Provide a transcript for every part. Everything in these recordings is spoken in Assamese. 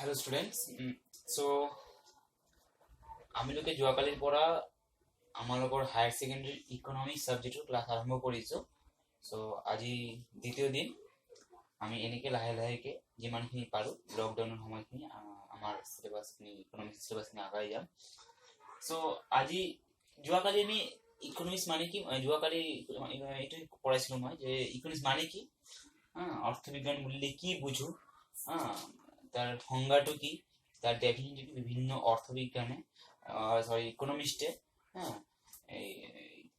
हेलो स्टूडेंट्स सो আমি লোকে যোৱাকালিৰ পৰা আমালোকৰ হায়াৰ সেকেন্ডাৰী ইকনমিক্স সাবজেক্টৰ ক্লাছ আৰম্ভ কৰিছো। সো আজি দ্বিতীয় দিন আমি এনেকে লাহে লাহেকে যিমানখিনি পাৰো লকডাউনৰ সময়খিনি আমাৰ সিলেবাসখিনি ইকনমিক্স সিলেবাসখিনি আগাই যাম। সো আজি যোৱাকালি আমি ইকনমিক্স মানে কি যোৱাকালি এইটো পঢ়াইছিলো মই যে ইকনমিক্স মানে কি, অৰ্থবিজ্ঞান বুলিলে কি বুঝো, তার সংজ্ঞাটো কি, তার ডেফিনিশন কি, বিভিন্ন অর্থবিজ্ঞানে ইকোনমিস্টে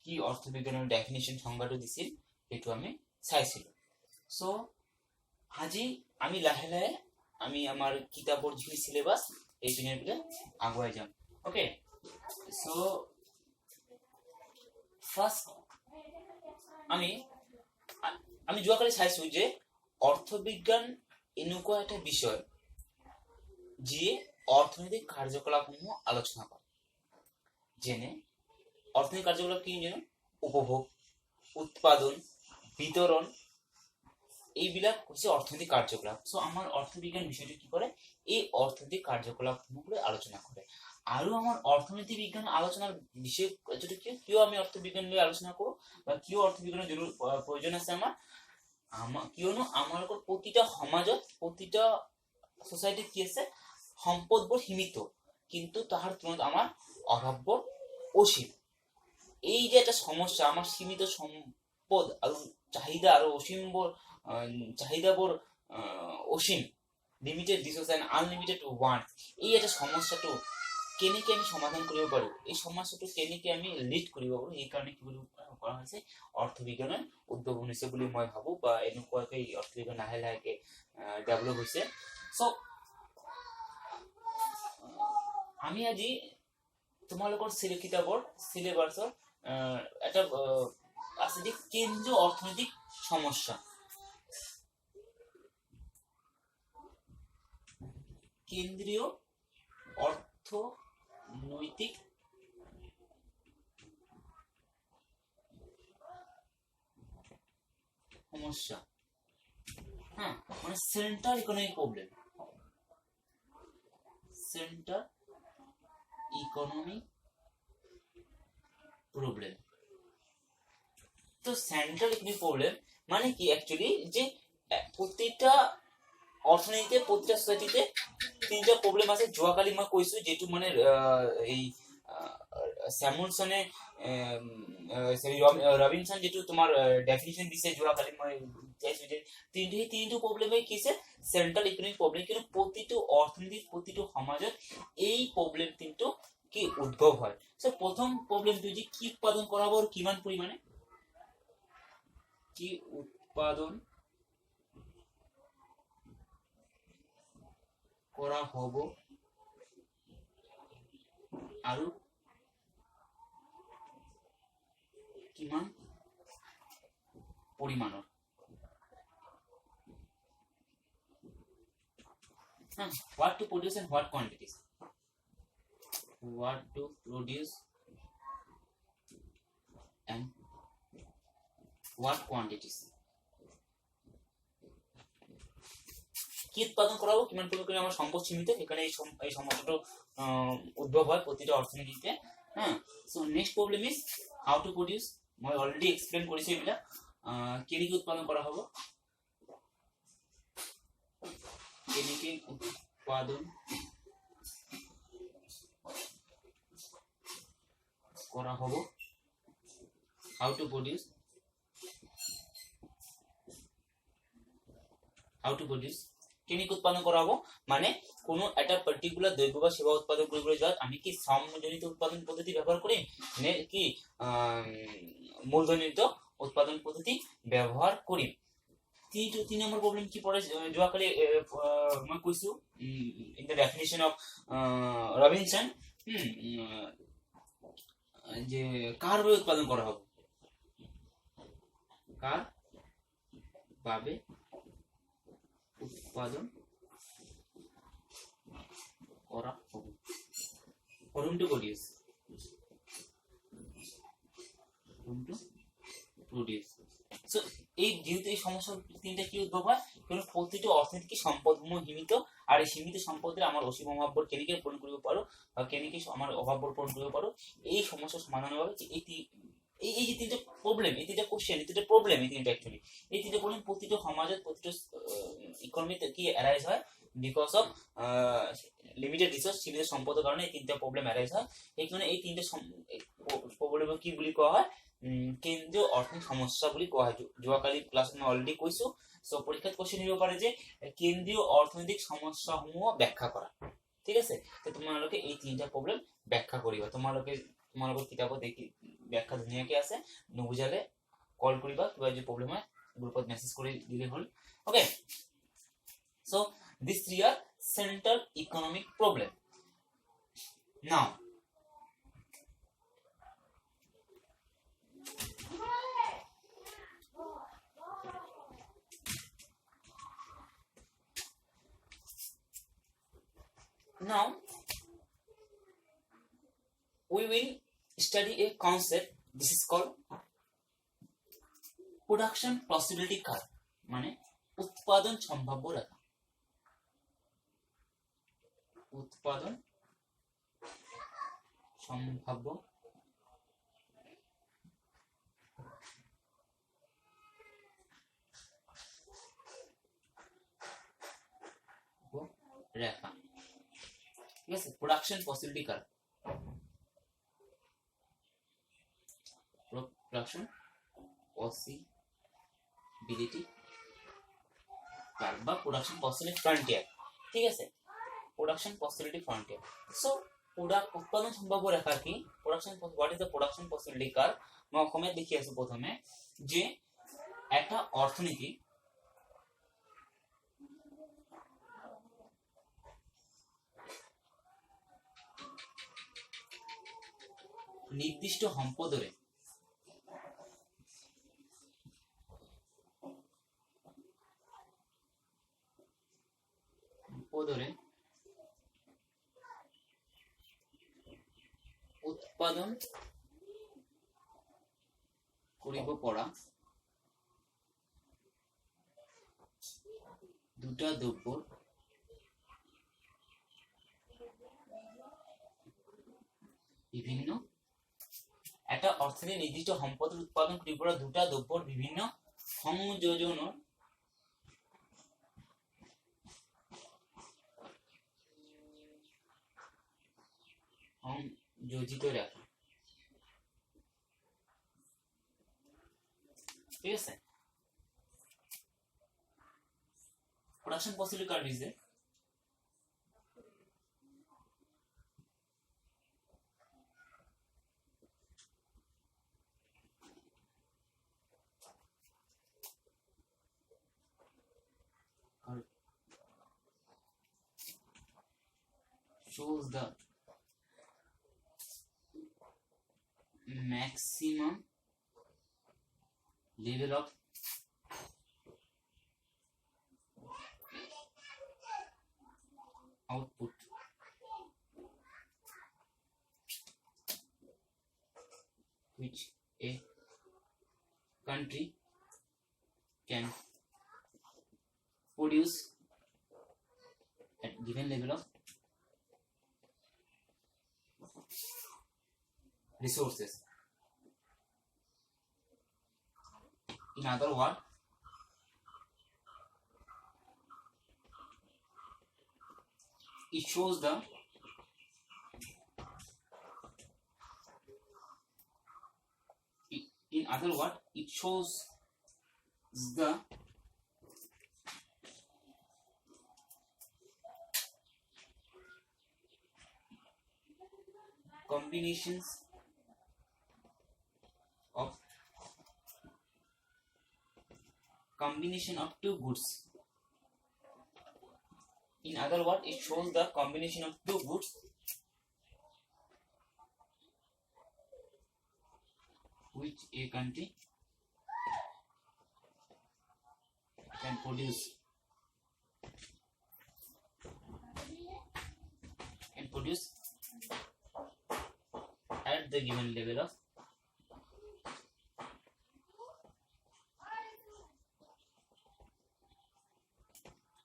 কি অর্থবিজ্ঞানের ডেফিনিশন সংজ্ঞাটো দিছিল সেইটো আমি চাইছিলো। সো আজি আমি লাহে লাহে আমি আমার কিতাপৰ যিখিনি সিলেবাস এই পিনে আগুৱাই যাম। ওকে, সো ফাৰ্স্ট আমি আমি যোৱাকালি চাইছো যে অৰ্থবিজ্ঞান এনেকুৱা এটা বিষয় যিয়ে অর্থনৈতিক কার্যকলাপসমূহ আলোচনা করে। যেনে অর্থনৈতিক কার্যকলাপ কি, যেন উপভোগ, উৎপাদন, বিতরণ, এইবিলাক হচ্ছে অর্থনৈতিক কার্যকলাপ। সো আমার অর্থবিজ্ঞান বিষয়টি কি করে, এই অর্থনৈতিক কার্যকলাপসমূহগুলো আলোচনা করে। আৰু আমার অর্থনীতি বিজ্ঞান আলোচনার বিষয় কিয় আমি অর্থবিজ্ঞান নিয়ে আলোচনা করব বা কিয় অর্থবিজ্ঞানের প্রয়োজন আছে আমার, কিয়নো আমাৰ প্ৰতিটা সমাজত প্ৰতিটা সোসাইটিত কি আছে, সম্পদবোৰ সীমিত, কিন্তু তাহাৰ তুলনাত আমাৰ অভাববোৰ অসীম। এই যে একটা সমস্যা, আমাৰ সীমিত সম্পদ আৰু চাহিদা আৰু অসীমবোৰ চাহিদাবোৰ অসীম, limited resource and unlimited want, এই একটা সমস্যাটো কেনেকে আমি সমাধান কৰিব পাৰো, এই সমস্যাটো কেনেকে আমি লিড কৰিব পাৰো, এই কাৰণে কি কৰা হৈছে অৰ্থবিজ্ঞানৰ উদ্ভাৱন হৈছে বুলি মই ভাবো, বা এনেকুৱাকে অৰ্থবিজ্ঞান লাহে লাহেকে ডেভেলপ হৈছে। সো আমি আজি তোমালোকৰ কিতাপৰ সিলেবাসৰ এটা আছে যে কেন্দ্রীয় অর্থনৈতিক সমস্যা। কেন্দ্রীয় অর্থনৈতিক সমস্যা, মানে central economic problem, central economic problem. তো সেন্ট্রাল ইকোনমিক প্রবলেম মানে কি অ্যাকচুয়ালি যে প্রত্যেকটা অর্থনীতিতে, প্রত্যেকটা সোসাইটিতে তিনটা প্রবলেম আছে। যোৱাকালি মই কৈছো, যেটো মানে এই স্যামুলসনে ৰবিনসন যেটো তোমাৰ ডেফিনিশন দিছে, যোৱাকালি মই চাইছো যে তিনটো প্ৰবলেমে কি আছে, সেন্ট্ৰাল ইকোনমিক প্ৰবলেম। কিন্তু প্ৰতিটো অৰ্থনীতিৰ, প্ৰতিটো সমাজত এই প্ৰবলেম কিন্তু কি উদ্ভৱ হয়। সো প্ৰথম প্ৰবলেমটো যে কি উৎপাদন কৰা হবে আৰ কিমান পৰিমাণে, কি উৎপাদন কৰা হব আৰু কিমান পৰিমাণৰ। What to produce and what quantities, what to produce and what quantities, কি উৎপাদন করা হবে, কিমান পরিমাণে আমার সম্পদ সীমিত, এখানে এই সমস্যাটা উদ্ভব হয় প্রতিটা অর্থনীতিতে। So next problem is how to produce. মই অলরেডি এক্সপ্লেন করেছি এটা, কেনেকে উৎপাদন করা হবে, কেনেকে উৎপাদন করা হবে, how to produce, how to produce, কেনেকে উৎপাদন করা হবো, মানে কোনো একটা পার্টিকুলার দ্রব্য বা সেবা উৎপাদন কৰিবলৈ যোৱাত আমি কি শ্রমজনিত উৎপাদন পদ্ধতি ব্যবহার করি নে কি মূলধনিত উৎপাদন পদ্ধতি ব্যবহার করি। তিন নম্বর প্রবলেম কি পড়ে, যোৱাকালি মই কৈছো in the definition of Robinson, যে কার ভাবে উৎপাদন করা হবে, কার ভাবে উৎপাদন করা হবে, ফরম টু প্রডিউস, সো এই যেহেতু এই সমস্যা তিনটা কি উদ্ভব হয়, কারণ প্রতিটি অর্থনীতি সম্পদসমূহ সীমিত আর এই সীমিত সম্পদের আমার অসীম অভাববোৰ কেনেকৈ পূৰণ কৰিব পাৰো বা কেনেকৈ আমাৰ অভাৱবোৰ পূৰণ কৰিব পাৰো, এই সমস্যাৰ সমাধানৰ বাবে এই যে তিনটা প্রবলেম, এই তিনটা কোশ্চেন, এই তিনটা প্রবলেম, এই তিনটা অ্যাকচুয়ালি এই তিনটা প্রবলেম প্রতিটা সমাজত প্রতিটা ইকোনমিতে কি অ্যারাইজ হয় বিকজ অফ লিমিটেড রিসোর্স, সীমিত সম্পদের কারণে এই তিনটা প্রবলেম অ্যারাইজ হয়। সেইকাৰণে এই তিনটা প্ৰবলেম কি বুলি কোৱা হয়, কেন্দ্ৰীয় অৰ্থনৈতিক সমস্যা বুলি কোৱা হয়। যোৱাকালি ক্লাছত মই অলৰেডি কৈছো। সো পৰীক্ষাত কোশ্চেন আহিব পাৰে যে কেন্দ্ৰীয় অৰ্থনৈতিক সমস্যাসমূহ ব্যাখ্যা কৰা, ঠিক আছে। তো তোমালোকে এই তিনটা প্ৰবলেম ব্যাখ্যা কৰিবা। তোমালোকৰ কিতাপত দেখি ব্যাখ্যা ধুনীয়াকে আছে, নুবুজালে কল কৰিবা, কিবা যদি প্ৰবলেম হয় গ্ৰুপত মেছেজ কৰি দিলে হ'ল। Okay, so these three are central economic problem. Now we will study a concept. This is called production possibility curve, মানে উৎপাদন সম্ভাব্য রেখা। উৎপাদন সম্ভাব্য রেখা, ঠিক আছে। Production possibility curve, production possibility curve বা প্রোডাকশন পসিবিলিটি ফ্রন্টিয়ার, ঠিক আছে। Production possibility frontier. সো উৎপাদন সম্ভাব্য রেখা কি, production, what is the production possibility curve. মই অসমীয়াত লিখি আছো প্রথমে, যে একটা অর্থনীতি নির্দিষ্ট সম্পদরে উৎপাদন কৰিব পৰা দুটা দ্ৰব্যৰ বিভিন্ন, এটা অৰ্থনীতি নিৰ্দিষ্ট সম্পদেৰ উৎপাদন কৰিব পৰা দুটা দ্ৰব্যৰ বিভিন্ন সংযোজনৰ সংযোজিত রেখা, ঠিক আছে। Production possibility curve is shows the maximum level of output which a country can produce at given level of resources. In other words, it shows the combinations of two goods. In other words, it shows the combination of two goods which a country can produce at the given level of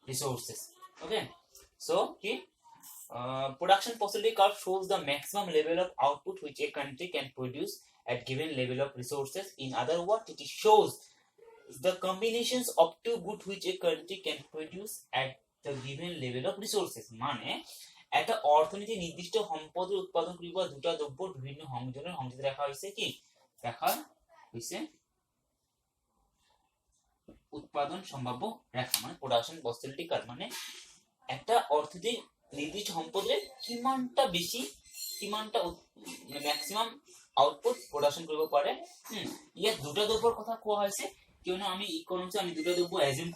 resources. Okay, So কি production possibility curve shows the maximum level of output which a country can produce at given level of resources. In other words, it shows the combinations of two goods which a country can produce at the given level of resources. মানে একটা অর্থনীতি নির্দিষ্ট সম্পদের উৎপাদন করিব দুটা দ্রব্য বিভিন্ন সংযোজনের সংযোজিত রাখা হয়েছে কি রাখা হয়েছে উৎপাদন সম্ভাব্য রেখা মানে প্রোডাকশন পসিবিলিটি কার্ভ মানে একটা অর্থনীতি নির্দিষ্ট সম্পদের কিমানটা বেশি কিমানটা ম্যাক্সিমাম আউটপুট প্রোডাকশন কৰিব পাৰে ইয়াত দুটা দ্ৰব্যৰ কথা কোৱা হৈছে কিয়নো আমি ইকোনমিক্সে আমি দুটা দ্ৰব্য এজিউম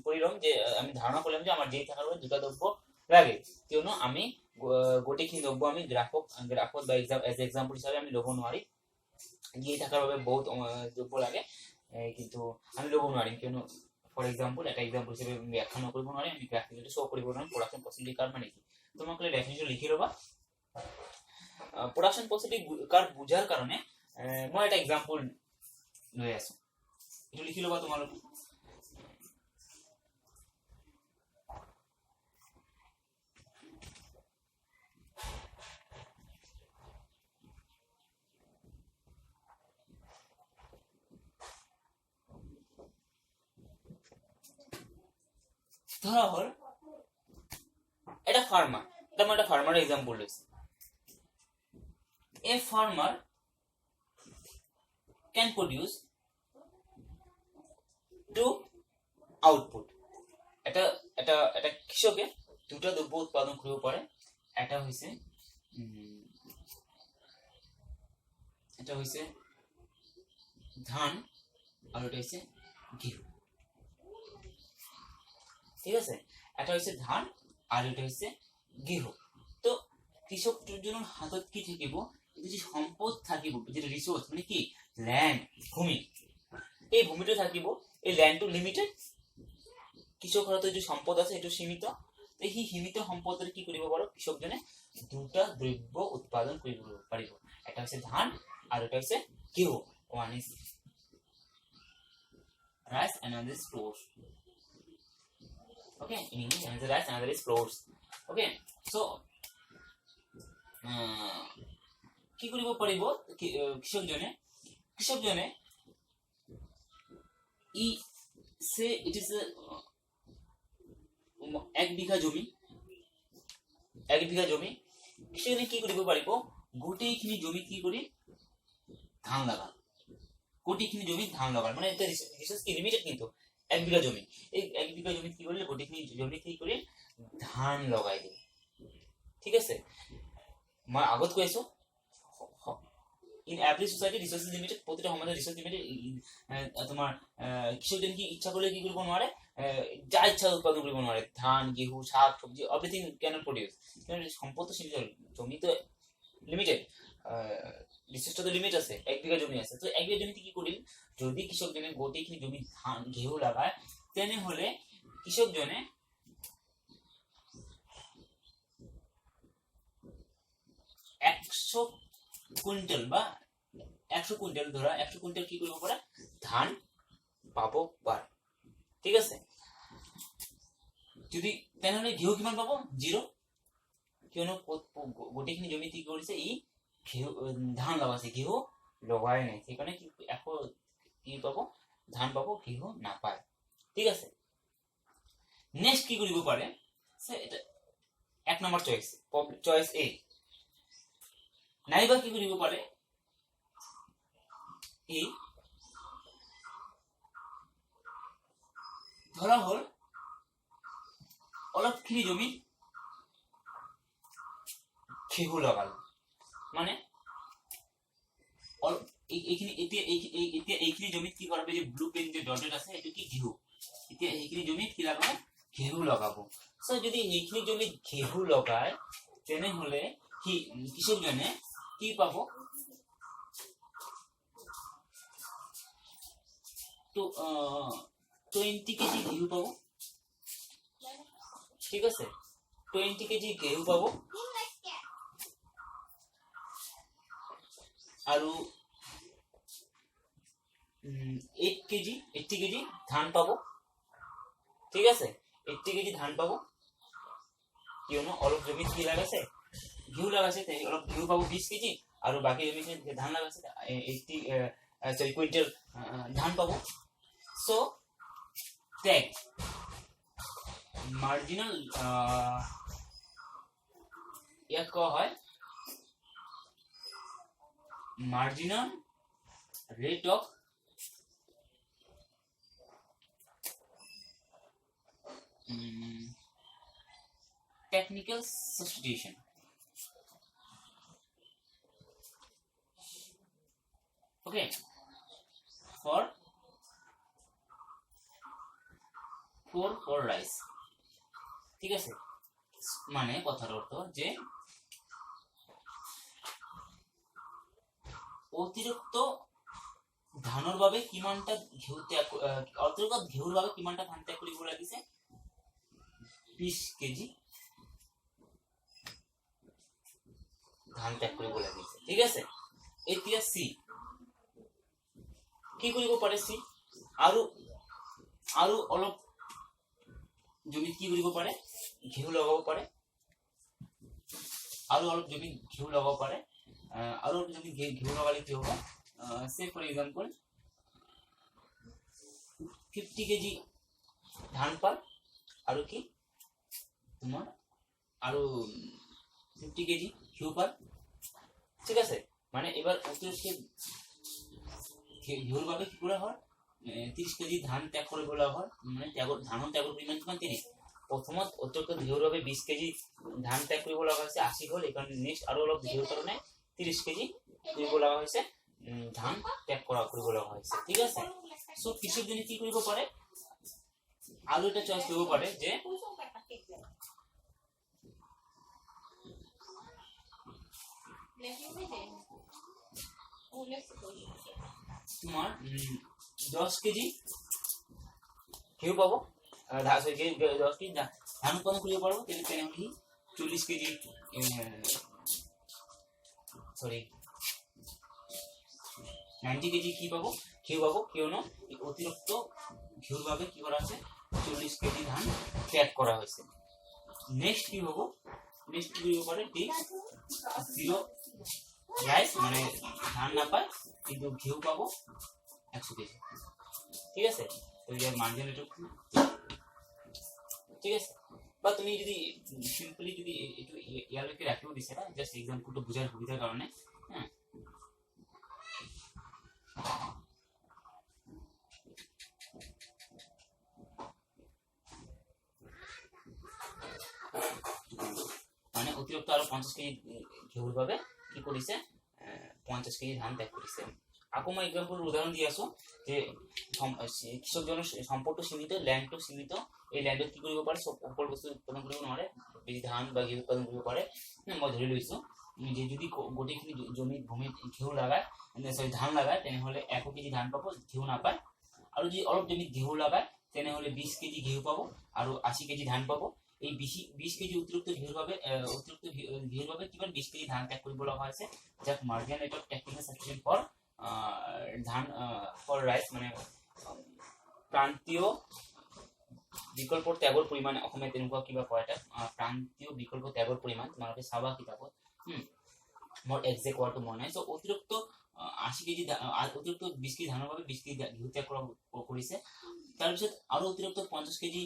কৰিলম যে আমি ধাৰণা কৰিলাম যে আমাৰ যেই থাকাৰ বাবে দুটা দ্ৰব্য লাগে কিয়নো আমি গোটেইখিনি দ্ৰব্য আমি গ্ৰাফত বা এক্সাম্পল হিচাপে আমি ল'ব নোৱাৰি যেই থাকাৰ বাবে বহুত দ্ৰব্য লাগে কিন্তু আমি ল'ব নোৱাৰিম কিয়নো ফৰ এক্সাম্পল একটা এক্সাম্পল হিসেবে ব্যাখ্যা নকৰিব নোৱাৰি আমি গ্ৰাফিক্যালি শো কৰিব নোৱাৰিম প্ৰডাকশন পসিবিলিটি কাৰ্ভ মানে কি তোমাকে ডেফিনিশন লিখি ল'বা প্ৰোডাকশন পসিবিলিটি কাৰ্ভ বুঝাৰ কাৰণে মই এটা এক্সাম্পল লৈ আছো এটো লিখি ল'বা তোমালোকে ধরা হল এটা ফার্মার এটা মই এটা ফার্মার এক্সাম্পল লৈছো a farmer can produce two output এটা এটা এটা কৃষকে দুটা দ্রব্য উৎপাদন কৰিব পাৰে এটা হৈছে ধান আৰু এটা হৈছে ঘেঁহু ঠিক আছে এটা হৈছে ধান আৰু এটা হৈছে ঘেঁহু তো কৃষকজনৰ হাতত কি থাকিব যে সম্পদ থাকিব যে রিসোর্স মানে কি ল্যান্ড ভূমি এই ভূমিটা থাকিব এই ল্যান্ডটো লিমিটেড কৃষকৰ হাতত যে সম্পদ আছে এটো সীমিত তো এই সীমিত সম্পদৰ কি কৰিব পাৰো কৃষকজনে দুটা দ্ৰব্য উৎপাদন কৰিব পাৰিব এটা হৈছে ধান আৰু এটা হৈছে ঘেঁহু one is rice another is flours okay in English another rice another is flours okay so কি কৰিব পাৰিব কৃষকজনে ই সে ইট ইজ এক বিঘা জমি কৃষকজনে কি কৰিব পাৰিব গোটেইখিনি জমি কি কৰি ধান লগাল গোটেইখিনি জমি ধান লগাল মানে এটা রিসোর্স কি লিমিটেড কিন্তু এক বিঘা জমি এই এক বিঘা জমি কি কৰিলে গোটেইখিনি জমি কি কৰি ধান লগাই দিল ঠিক আছে মই আগত কৈছো in every society resources limited প্রতিটা সমাজে রিসোর্স লিমিটেড তোমার কৃষকজন কি ইচ্ছা করলে কি করব নোৱাৰে যা ইচ্ছা উৎপাদন কৰিব নোৱাৰে ধান গেহু শাক সবজি এভরিথিং ক্যানট প্রডিউস কারণ সম্পদ তো সীমিত জমি তো লিমিটেড রিসোর্সটা তো লিমিট আছে এক বিঘা জমি আছে তো এক বিঘা জমিতে কি করিল যদি কৃষকজনে গোটেইখিনি জমি ধান গেহু লাগায় তেনে হলে কৃষকজনে 100 কুইন্টাল বা 100 কুইন্টাল ধরা 100 কুইন্টাল কি কৰিব পাৰা ধান পাব পাৰ ঠিক আছে যদি তেনেহলে ঘেঁহু কিমান পাব 0 কিয়নো গোটেইখিনি জমি কি কৰিছে ই ধান লগাইছে ঘেঁহু লগাই নাই সেইকাৰণে কি আকৌ কি পাব ধান পাব ঘেঁহু নাপায় ঠিক আছে নেক্সট কি কৰিব পাৰে এটা এক নম্বৰ চয়েস এ নাইবা কি কৰিব পাৰে এই ধৰা হল অলপখিনি জমি ঘেঁহু লগাল মানে এইখিনি এতিয়া এইখিনি জমিত কি কৰাব যে ব্লু পেন যে ডটেড আছে এটো কি ঘেঁহু এতিয়া এইখিনি জমিত কি লগাব ঘেঁহু লগাব সো যদি এইখিনি জমিত ঘেঁহু লগায় তেনে হলে কি কৃষকজনে কি পাব তো 20 কেজি ঘেঁহু পাব ঠিক আছে 20 কেজি ঘেঁহু পাব আৰু 80 কেজি ধান পাব ঠিক আছে 80 কেজি ধান পাব কিয়নো অলপ জমিত কি লাগাইছে ঘিউ লাগাইছে, অলপ ঘিউ পাব 20 কেজি, আৰু বাকী জমিখিনিত ধান লাগাইছে 80 কুইণ্টেল ধান পাব। সো টেগ মাৰ্জিনাল ইয়াক কোৱা হয় মাৰ্জিনাল rate of technical substitution. Okay, for rice, ঠিক আছে, মানে কথাৰ অৰ্থ যে অতিৰিক্ত ধানৰ বাবে কিমানটা ঘিউ ত্যাগ, অতিৰিক্ত ঘিউৰ বাবে কিমানটা ধান ত্যাগ কৰিব লাগিছে 20 কেজি ধান ত্যাগ কৰিব লাগিছে, ঠিক আছে। এতিয়া সি কি কৰিব পাৰে, সি আৰু অলপ জমিত কি কৰিব পাৰে, ঘিউ লগাব পাৰে, আৰু অলপ জমিত ঘিউ লগাব পাৰে, আৰু অলপ জমিত ঘিউ লগালে কি হ'ব, সে ফৰ এক্সাম্পল 50 কেজি ধান পাল, আৰু কি তোমাৰ আৰু 50 কেজি ঘিউ পাল, ঠিক আছে। মানে এবার অতিরিক্ত ঘিউর বাবে কি করা হয়, 30 কেজি ধান ত্যাগ করে বলা হয়, মানে ধান ত্যাগের পরিমাণ কিমান 30। প্রথমত অতিরিক্ত ঘিউর বাবে 20 কেজি ধান ত্যাগ করে বলা হয়েছে 80 হল, এখানে নেক্সট আরো অলপ ঘিউর কারণে 30 কেজি বলা হয়েছে ধান ত্যাগ করা করে বলা হয়েছে, ঠিক আছে। সো কৃষক জন্য কি কৰিব পাৰে, আৰু এটা চয়েস কৰিব পাৰে যে তোমাৰ 10 কেজি ঘিউ পাবো, 10 কেজি ধান উৎপাদন কৰিব পারবো, তেনেহলে 40 কেজি সরি 90 কেজি কি পাবো, ঘিউ পাবো, কিয়নো অতিরিক্ত ঘিউর ভাবে কি করা আছে 40 কেজি ধান ত্যাগ করা হয়েছে। নেক্সট কি হবো, নেক্সট কি হতে পারে জিরো রাইস, মানে ধান না পায় কিন্তু ঘিউ পাবো 100 কেজি, ঠিক আছে। তো ইয়ার মার্জিন একটু ঠিক আছে, বা তুমি যদি সিম্পলি যদি একটু ইয়ারকে রাখিও দিছে না, জাস্ট এক্সাম্পলটা বোঝার সুবিধার কারণে, হ্যাঁ। মানে অতিরিক্ত আরো 50 কেজি ঘিউর ভাবে কি করেছে 50 কেজি ধান ত্যাগ করেছে। আকৌ মই এক্সাম্পল উদাহরণ দিয়ে আছো যে কৃষকজনৰ সম্পদ সীমিত, ল্যান্ড সীমিত, এই ল্যান্ডত কি কৰিব পাৰে, সকল বস্তু উৎপাদন কৰিব নোৱাৰে, বেছি ধান বা ঘিউ উৎপাদন কৰিব পাৰে। মই ধৰি লৈছো যে যদি গোটেইখিনি ভূমিত ঘিউ লাগায়, সৰি ধান লাগায়, তেনেহলে 100 কেজি ধান পাব, ঘিউ নাপায়। আৰু যদি অলপ জমিত ঘিউ লাগায় তেনেহলে 20 কেজি ঘিউ পাব আৰু 80 কেজি ধান পাব। এই 20 কেজি অতিৰিক্ত ঘিউৰ ভাবে কিমান 20 কেজি ধান ত্যাগ কৰিব লগা হৈছে, যাক marginal rate of technical substitution for dhan for rice, মানে প্ৰান্তীয় বিকল্প ত্যাগৰ পৰিমাণ, অসমীয়া তেনেকুৱা কিবা কয় এটা, প্ৰান্তীয় বিকল্প ত্যাগৰ পৰিমাণ, তোমালোকে চাবা কিতাপত, মোৰ একজেক্ট ওয়াৰ্ডটো মনে নাই। সো অতিৰিক্ত 80 কেজি অতিৰিক্ত 20 কেজি ধানৰ বাবে 20 কেজি ঘিউ ত্যাগ কৰিছে। তাৰপিছত আৰু অতিৰিক্ত 50 কেজি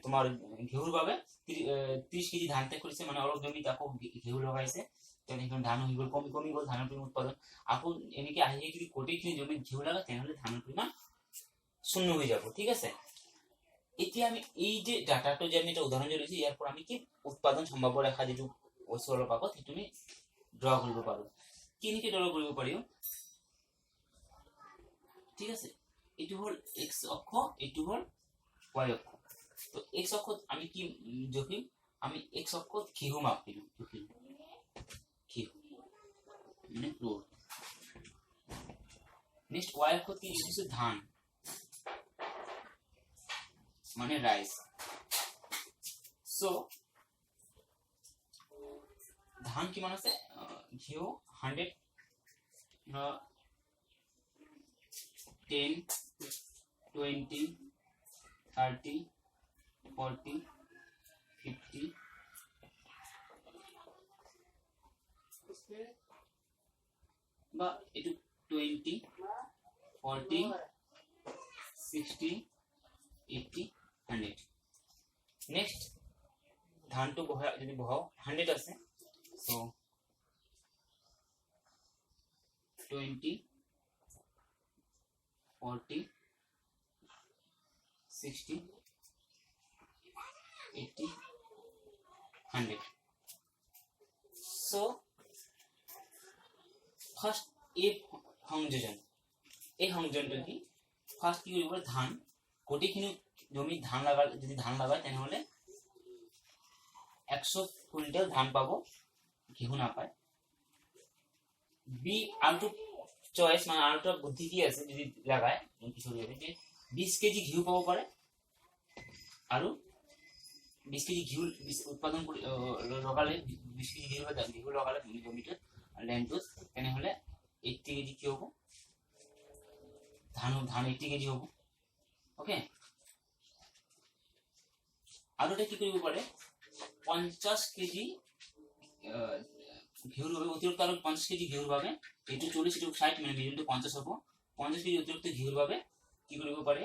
তোমাৰ ঘিউৰ বাবে 30 কেজি ধান ত্যাগ কৰিছে, মানে অলপ জমিত আকৌ ঘিউ লগাইছে, তেনেকৈ ধান হৈ গ'ল, কমি গ'ল ধানৰ পৰিমাণ উৎপাদন। আকৌ এনেকে আহি যদি গোটেইখিনি জমিত ঘিউ লাগায় তেনেহলে ধানৰ পৰিমাণ শূন্য হৈ যাব, ঠিক আছে। এতিয়া আমি এই যে ডাটাটো যে আমি এটা উদাহৰণ লৈছো, ইয়াৰ পৰা আমি কি উৎপাদন সম্ভাব্য ৰেখা যিটো কৈছো অলপ আগত, সেইটো আমি ড্ৰ কৰিব পাৰো। কেনেকে ড্ৰ কৰিব পাৰি, ঠিক আছে। এইটো হল এক্স অক্ষ, এইটো হল ওয়াই অক্ষ। তো এক্স অক্ষত আমি কি জখিম, আমি এক্স অক্ষত ঘিউ মাপ দিম, ঘিউ মানে ফ্লোর। নেক্সট ওয়াই অক্ষত কি লিখিছো, ধান মানে রাইস। সো ধান কিমান আছে, ঘিউ 100, 10, 20, 30, 40, 50, বা এইটো 20 40 60 80 100 নেক্সট ধানটো বহাই যদি বহাও 100 আছে সো 20 40 60 80 100 সো ফার্স্ট এই সংযোজনটো কি ফার্স্ট কি কৰিব ধান গোটেইখিনি জমি ধান লাগাল যদি ধান লাগায় তেনেহলে 100 কুইন্টাল ধান পাব ঘেহু নাপায় বি আলটো চয়েস মানে আলটো বুদ্ধি কি আছে যদি লাগায় কিছু যে 20 কেজি ঘিউ পাব পারে আৰু 20 কেজি ঘিউ উৎপাদন লগালে 20 কেজি ঘিউ লগালে জমিতে ল্যান্ডটোত তেনেহলে 80 কেজি কি হ'ব ধান 80 কেজি হ'ব ওকে আৰু এটা কি কৰিব পাৰে 50 কেজি ঘিউৰ বাবে অতিৰিক্ত আৰু 50 কেজি ঘিউৰ বাবে এইটো 40 এইটো 60 মানে মিডিয়ামটো 50 হ'ব 50 কেজি অতিৰিক্ত ঘিউৰ বাবে কি কৰিব পাৰে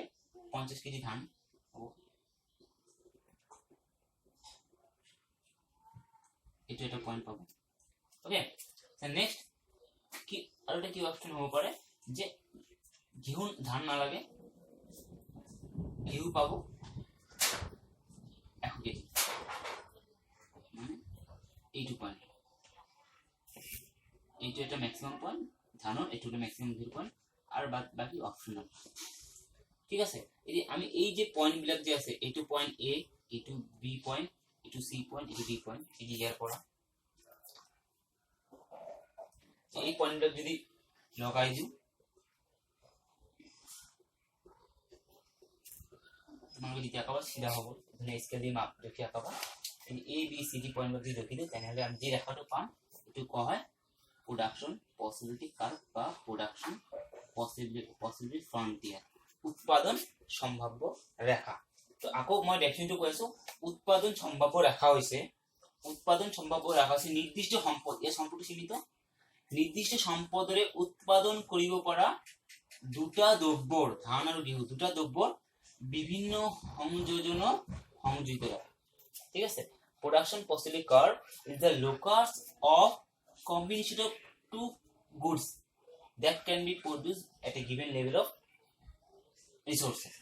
50 কেজি ধান হ'ব এইটো এটা পয়েন্ট পাব ওকে নেক্সট কি আৰু এটা কি অপচন হ'ব পাৰে যে ঘিউ ধান নালাগে ঘিউ পাব 1 কেজি মানে এইটো পয়েন্ট এইটো এটা ম্যাক্সিমাম পয়েন্ট ধানৰ এইটো এটা ম্যাক্সিমাম ঘিউ পয়েন্ট আৰু বাকি অপশনাল ঠিক আছে এই আমি এই যে পয়েন্ট বিলাক যে আছে এইটো পয়েন্ট এ এইটো বি পয়েন্ট এইটো সি পয়েন্ট এইটো ডি পয়েন্ট এই যে ইয়াৰ পৰা এই পয়েন্ট বিলাক যদি লগাই দিও তোমালোকে যেতিয়া আঁকাবা চিধা হ'ব ধুনীয়া স্কেল দি মাপ দেখি আঁকাবা এই A B C D point যদি দেখি দিওঁ তেনেহলে আমি যে ৰেখাটো পাম এইটো কোৱা হয় production possibility curve বা production possibility frontier উৎপাদন সম্ভাব্য রেখা তো আকৌ মই ডেফিনিটটো কৈছো উৎপাদন সম্ভাব্য রেখা হৈছে নিৰ্দিষ্ট সম্পদ এই সম্পদটো সীমিত নিৰ্দিষ্ট সম্পদৰে উৎপাদন কৰিব পৰা দুটা দ্ৰব্যৰ ধান আৰু ঘিউ দুটা দ্ৰব্যৰ বিভিন্ন সংযোজন সংযোজিত ৰেখা ঠিক আছে production possibility curve is the locus of combination of two goods that can be produced at a given level of resources.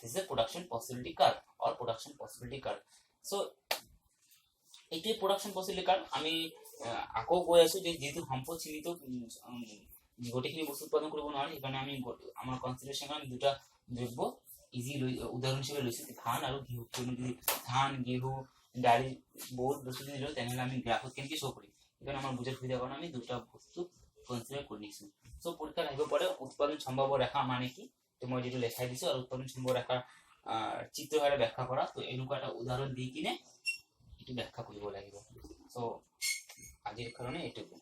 This is a production possibility curve or production possibility curve. So, এটি production possibility curve আমি আকৌ কৈ আছো যে যেহেতু সম্পদ সীমিত গোটেইখিনি বস্তু উৎপাদন কৰিব নোৱাৰি সেইকাৰণে আমি আমাৰ কনসিডাৰেশন আমি দুটা দ্ৰব্য ইজি উদাহৰণ হিচাপে লৈছো ধান আৰু ঘিউ যদি ধান ঘিউ ডালি বহুত বস্তু যদি লওঁ তেনেহলে আমি গ্ৰাফত কেনেকৈ শো কৰিম এখানে আমার বুঝার সুবিধা কারণে আমি দুটো বস্তু কনসিডার করে নিছি সো পরীক্ষা আহিব পরে উৎপাদন সম্ভাব্য রেখা মানে কি তো মই যেটো লেখাই দিছো আর উৎপাদন সম্ভাব্য রেখার চিত্ৰহাৰে ব্যাখ্যা কৰা তো এনেকুৱা এটা উদাহৰণ দি কিনে এটো ব্যাখ্যা কৰিব লাগিব সো আজিৰ কাৰণে এটুকু